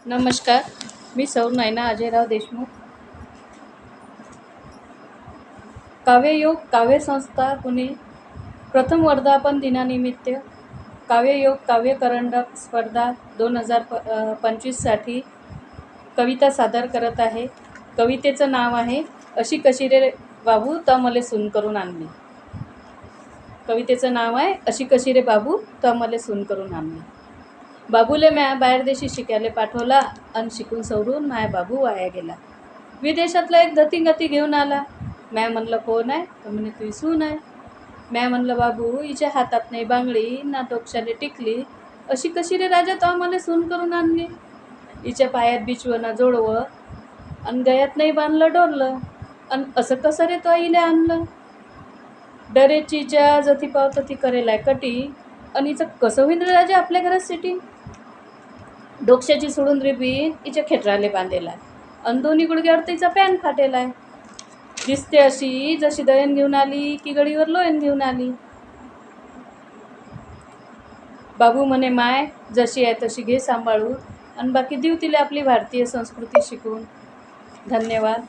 नमस्कार. मी सौ नयना अजयराव देशमुख. काव्ययोग काव्यसंस्था पुणे प्रथम वर्धापन दिनानिमित्त काव्ययोग काव्यकरंडक स्पर्धा 2025साठी कविता सादर करत आहे. कवितेचं नाव आहे अशी कशी रे बाबू त मले सून करून आणली. कवितेचं नाव आहे अशी कशी रे बाबू त मले सून करून आणली. बाबूले म्या बाहेर देशी शिकायला पाठवला आणि शिकून सवरून माया बाबू वाया गेला. विदेशातला एक धतींगती घेऊन आला. म्या म्हणलं कोण आहे तर म्हणे तुझी सून आहे. म्या म्हणलं बाबू हिच्या हातात नाही बांगडी ना डोक्याले टिकली, अशी कशी रे राजा तो मला सून करून आणली. हिच्या पायात बिचवं ना जोडवं आणि गयात नाही बांधलं डोरलं, आणि असं कसं रे तो हिला आणलं. डरेचीच्या जती पावतं ती करेलाय कटी, आणि हिचं कसं होईन रे राजा आपल्या घरात सिटी. डोक्याची सोडून रिबीन हिच्या खेटराले बांधेला आणि दोन्ही गुडघ्यावर तिचा पॅन फाटेला आहे. दिसते अशी जशी दयन घेऊन आली की गडीवर लोयन घेऊन आली. बाबू म्हणे माय जशी आहे तशी घे सांभाळून, आणि बाकी देऊ तिला आपली भारतीय संस्कृती शिकून. धन्यवाद.